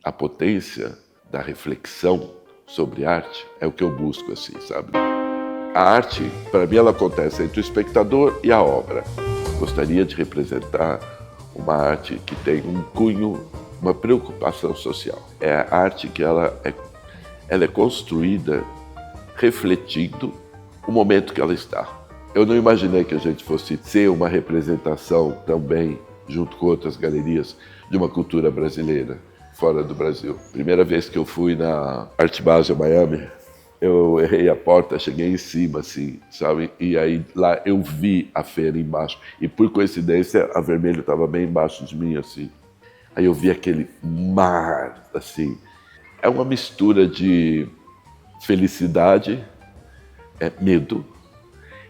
a potência da reflexão sobre arte é o que eu busco, assim, sabe? A arte, para mim, ela acontece entre o espectador e a obra. Gostaria de representar uma arte que tem um cunho, uma preocupação social. É a arte que ela é construída refletindo o momento que ela está. Eu não imaginei que a gente fosse ser uma representação também, junto com outras galerias, de uma cultura brasileira, fora do Brasil. Primeira vez que eu fui na Art Basel Miami, eu errei a porta, cheguei em cima, assim, sabe? E aí lá eu vi a feira embaixo. E por coincidência, a Vermelho estava bem embaixo de mim, assim. Aí eu vi aquele mar, assim. É uma mistura de felicidade, medo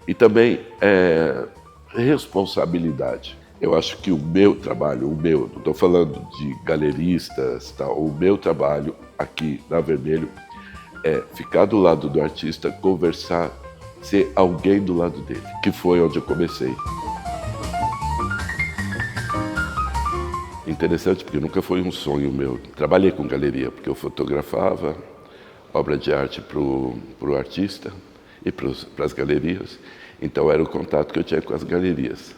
e também responsabilidade. Eu acho que o meu trabalho, não estou falando de galeristas, tá? O meu trabalho aqui na Vermelho é ficar do lado do artista, conversar, ser alguém do lado dele, que foi onde eu comecei. Interessante, porque nunca foi um sonho meu. Trabalhei com galeria, porque eu fotografava obra de arte para o artista e para as galerias. Então era o contato que eu tinha com as galerias.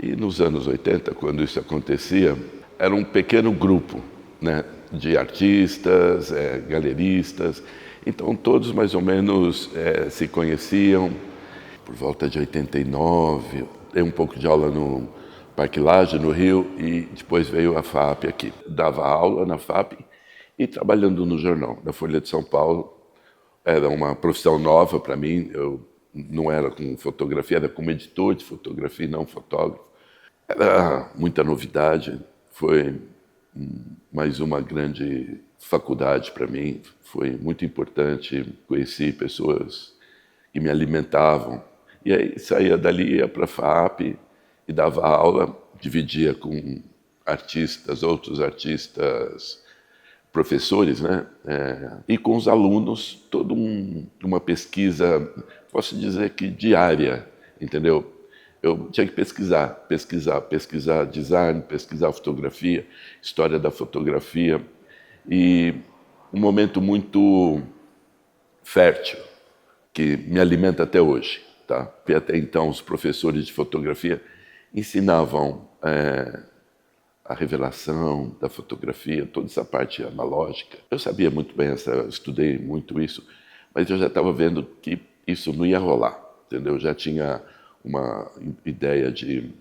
E nos anos 80, quando isso acontecia, era um pequeno grupo, né, de artistas, galeristas. Então todos mais ou menos se conheciam. Por volta de 89, dei um pouco de aula no Parque Lage, no Rio, e depois veio a FAP aqui. Dava aula na FAP e trabalhando no jornal, na Folha de São Paulo. Era uma profissão nova para mim, eu não era com fotografia, era como editor de fotografia, não fotógrafo. Era muita novidade, foi mais uma grande faculdade para mim, foi muito importante, conheci pessoas que me alimentavam. E aí saía dali, ia para a FAP e dava aula, dividia com artistas, outros artistas, professores, né? E com os alunos, toda uma pesquisa, posso dizer que diária, entendeu? Eu tinha que pesquisar design, pesquisar fotografia, história da fotografia, e um momento muito fértil, que me alimenta até hoje, tá? Porque até então os professores de fotografia ensinavam a revelação da fotografia, toda essa parte analógica. Eu sabia muito bem, estudei muito isso, mas eu já estava vendo que isso não ia rolar, entendeu? Eu já tinha uma ideia de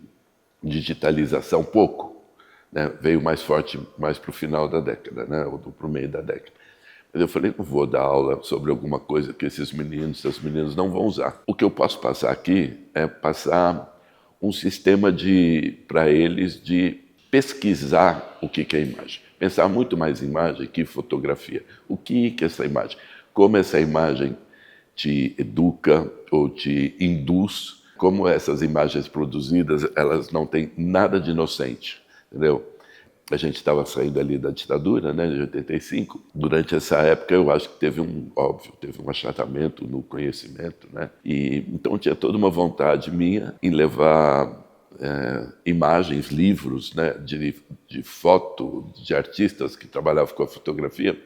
digitalização, pouco, né? Veio mais forte mais para o final da década, né? Ou para o meio da década. Mas eu falei, não vou dar aula sobre alguma coisa que esses meninos, essas meninas não vão usar. O que eu posso passar aqui é passar um sistema para eles de pesquisar o que é imagem. Pensar muito mais em imagem que fotografia. O que é essa imagem? Como essa imagem te educa ou te induz? Como essas imagens produzidas, elas não têm nada de inocente, entendeu? A gente estava saindo ali da ditadura, né, de 85. Durante essa época, eu acho que teve um achatamento no conhecimento, né? E então tinha toda uma vontade minha em levar imagens, livros, né, de foto de artistas que trabalhavam com a fotografia,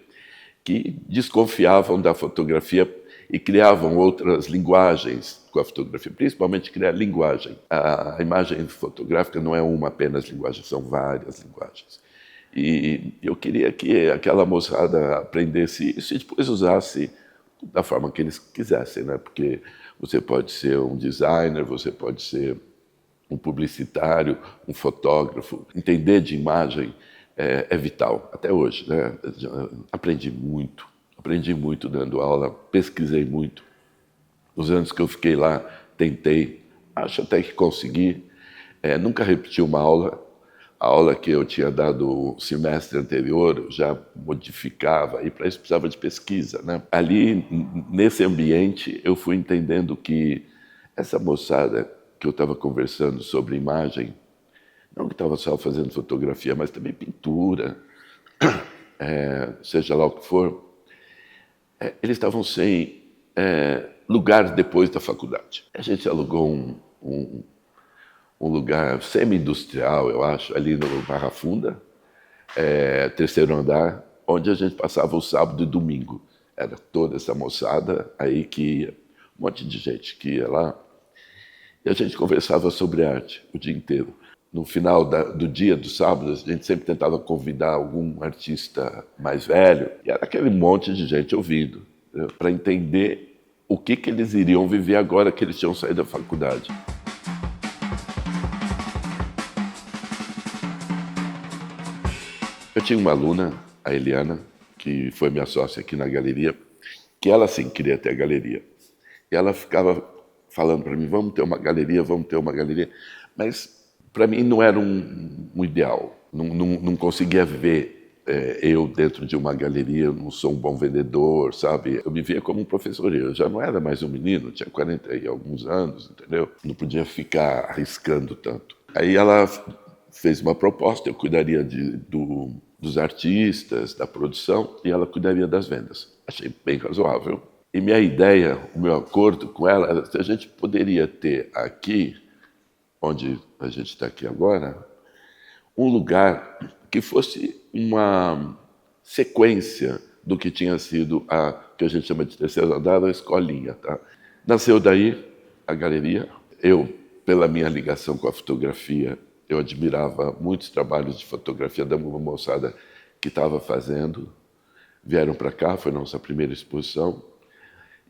que desconfiavam da fotografia e criavam outras linguagens com a fotografia, principalmente criar linguagem. A imagem fotográfica não é uma apenas linguagem, são várias linguagens. E eu queria que aquela moçada aprendesse isso e depois usasse da forma que eles quisessem, né? Porque você pode ser um designer, você pode ser um publicitário, um fotógrafo. Entender de imagem é vital, até hoje, né? Aprendi muito dando aula, pesquisei muito. Nos anos que eu fiquei lá, tentei, acho até que consegui. Nunca repeti uma aula. A aula que eu tinha dado o semestre anterior, eu já modificava, e para isso precisava de pesquisa, né? Ali, nesse ambiente, eu fui entendendo que essa moçada que eu estava conversando sobre imagem, não que estava só fazendo fotografia, mas também pintura, seja lá o que for, eles estavam sem lugar depois da faculdade. A gente alugou um lugar semi-industrial, eu acho, ali no Barra Funda, terceiro andar, onde a gente passava o sábado e domingo. Era toda essa moçada aí que ia, um monte de gente que ia lá. E a gente conversava sobre arte o dia inteiro. No final do dia, do sábado, a gente sempre tentava convidar algum artista mais velho. E era aquele monte de gente ouvindo, para entender o que eles iriam viver agora que eles tinham saído da faculdade. Eu tinha uma aluna, a Eliana, que foi minha sócia aqui na galeria, que ela sim queria ter a galeria. E ela ficava falando para mim, vamos ter uma galeria, vamos ter uma galeria. Mas para mim não era um ideal. Não conseguia ver eu dentro de uma galeria, eu não sou um bom vendedor, sabe? Eu me via como um professor, eu já não era mais um menino, tinha 40 e alguns anos, entendeu? Não podia ficar arriscando tanto. Aí ela fez uma proposta, eu cuidaria dos artistas, da produção, e ela cuidaria das vendas. Achei bem razoável. E minha ideia, o meu acordo com ela, era que a gente poderia ter aqui, onde a gente está aqui agora, um lugar que fosse uma sequência do que tinha sido a que a gente chama de terceiro andar, a escolinha. Tá? Nasceu daí a galeria. Eu, pela minha ligação com a fotografia, eu admirava muitos trabalhos de fotografia da moçada que estava fazendo. Vieram para cá, foi nossa primeira exposição.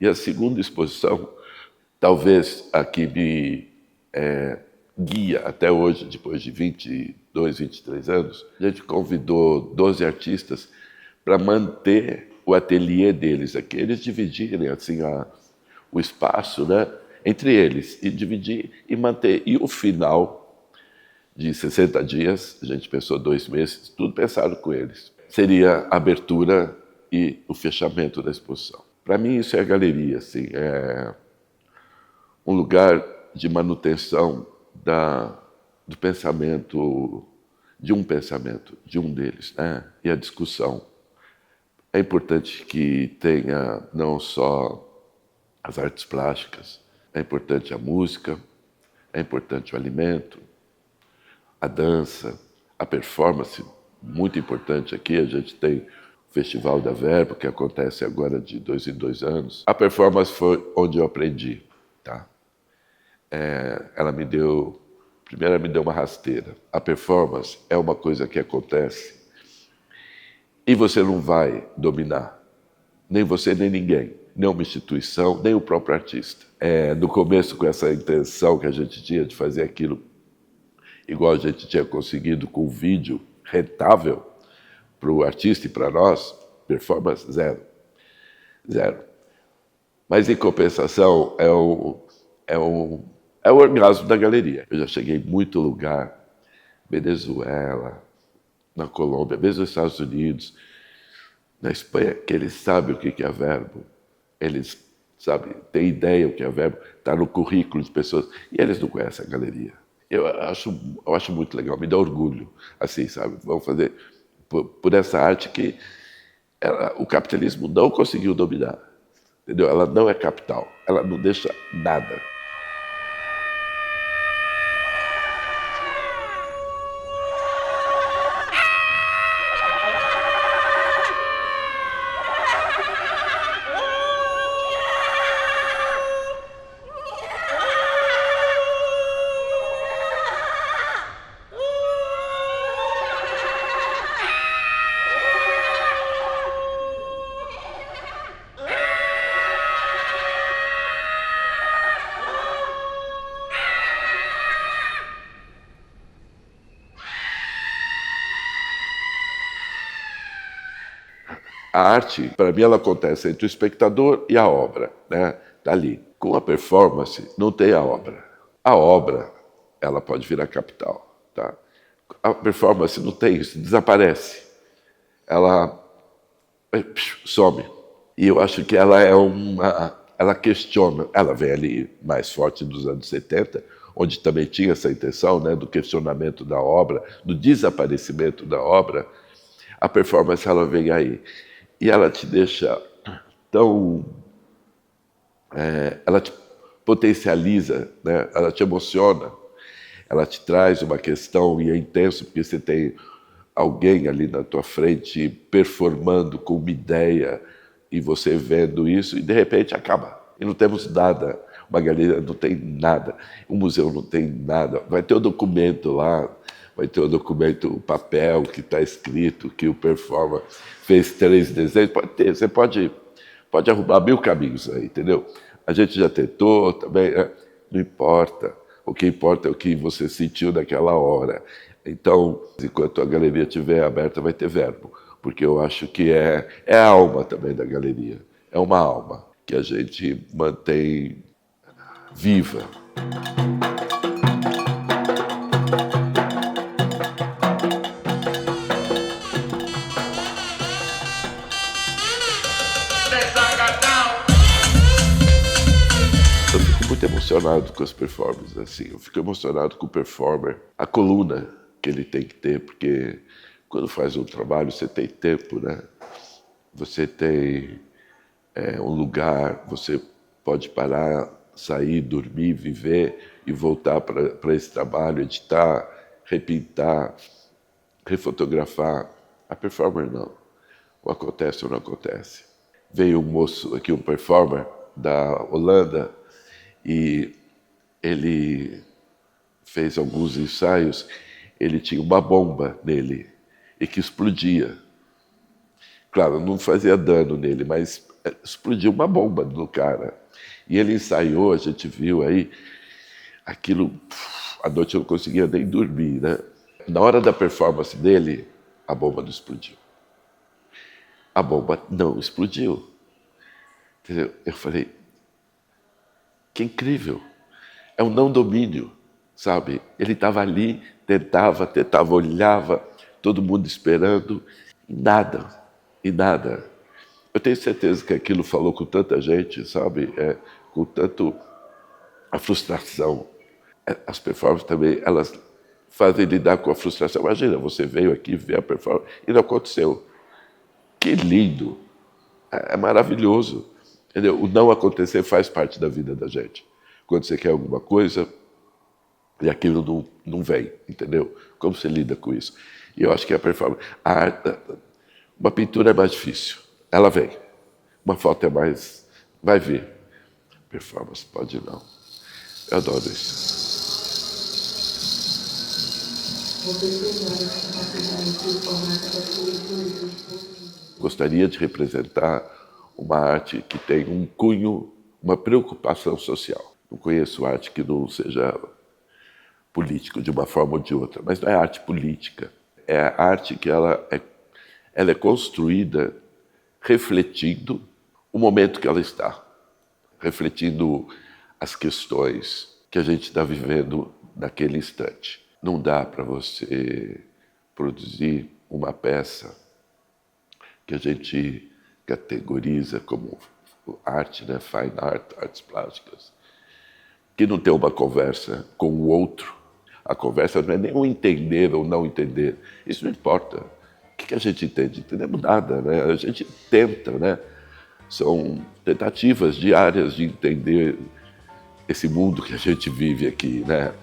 E a segunda exposição, talvez a que me guia até hoje, depois de 22, 23 anos, a gente convidou 12 artistas para manter o ateliê deles aqui. Eles dividirem assim, o espaço, né, entre eles, e dividir e manter. E o final de 60 dias, a gente pensou 2 meses, tudo pensado com eles. Seria a abertura e o fechamento da exposição. Para mim isso é a galeria, assim, é um lugar de manutenção do pensamento, de um deles, né? E a discussão. É importante que tenha não só as artes plásticas, é importante a música, é importante o alimento, a dança, a performance, muito importante aqui, a gente tem o Festival da Verbo, que acontece agora de 2 em 2 anos. A performance foi onde eu aprendi, tá? Primeiro ela me deu uma rasteira. A performance é uma coisa que acontece e você não vai dominar, nem você nem ninguém, nem uma instituição, nem o próprio artista. No começo, com essa intenção que a gente tinha de fazer aquilo igual a gente tinha conseguido com o vídeo rentável para o artista e para nós, performance zero. Mas, em compensação, é o orgasmo da galeria. Eu já cheguei em muito lugar, Venezuela, na Colômbia, mesmo nos Estados Unidos, na Espanha, que eles sabem o que é verbo. Eles sabem, têm ideia o que é verbo, está no currículo de pessoas, e eles não conhecem a galeria. Eu acho muito legal, me dá orgulho, assim, sabe? Vamos fazer por essa arte que o capitalismo não conseguiu dominar, entendeu? Ela não é capital, ela não deixa nada. A arte, para mim, ela acontece entre o espectador e a obra, né? Tá ali. Com a performance, não tem a obra. A obra, ela pode virar capital, tá? A performance não tem isso, desaparece. Ela some. E eu acho que ela ela questiona, ela vem ali mais forte dos anos 70, onde também tinha essa intenção, né, do questionamento da obra, do desaparecimento da obra. A performance, ela vem aí. E ela te deixa tão... ela te potencializa, né? Ela te emociona, ela te traz uma questão, e é intenso, porque você tem alguém ali na tua frente performando com uma ideia e você vendo isso e de repente acaba. E não temos nada. Uma galeria não tem nada. Um museu não tem nada. Vai ter o documento lá, vai ter o documento, o papel que está escrito, que o performer fez 3 desenhos. Pode ter, você pode arrumar 1000 caminhos aí, entendeu? A gente já tentou também, não importa. O que importa é o que você sentiu naquela hora. Então, enquanto a galeria estiver aberta, vai ter verbo, porque eu acho que é a alma também da galeria. É uma alma que a gente mantém viva. Eu fico muito emocionado com as performances, assim. Eu fico emocionado com o performer, a coluna que ele tem que ter, porque quando faz um trabalho você tem tempo, né? Você tem um lugar, você pode parar, sair, dormir, viver e voltar para esse trabalho, editar, repintar, refotografar. A performer não. Ou acontece ou não acontece. Veio um moço aqui, um performer da Holanda, e ele fez alguns ensaios, ele tinha uma bomba nele e que explodia. Claro, não fazia dano nele, mas explodiu uma bomba no cara. E ele ensaiou, a gente viu aí, aquilo, à noite eu não conseguia nem dormir, né? Na hora da performance dele, a bomba não explodiu. A bomba não explodiu. Entendeu? Eu falei, que incrível. É um não domínio, sabe? Ele estava ali, tentava, olhava, todo mundo esperando, e nada. Eu tenho certeza que aquilo falou com tanta gente, sabe? Com tanto a frustração. As performances também, elas fazem lidar com a frustração. Imagina, você veio aqui ver a performance e não aconteceu. Que lindo! É maravilhoso. Entendeu? O não acontecer faz parte da vida da gente. Quando você quer alguma coisa e aquilo não vem, entendeu? Como você lida com isso? E eu acho que a performance... A arte, uma pintura é mais difícil. Ela vem. Uma foto é mais... Vai vir. Performance pode não. Eu adoro isso. Gostaria de representar uma arte que tem um cunho, uma preocupação social. Não conheço arte que não seja político de uma forma ou de outra, mas não é arte política. É a arte que ela é construída refletindo o momento que ela está, refletindo as questões que a gente está vivendo naquele instante. Não dá para você produzir uma peça que a gente categoriza como arte, né? Fine art, artes plásticas, que não tem uma conversa com o outro. A conversa não é nem o entender ou não entender. Isso não importa. O que a gente entende? Entendemos nada, né? A gente tenta, né? São tentativas diárias de entender esse mundo que a gente vive aqui, né?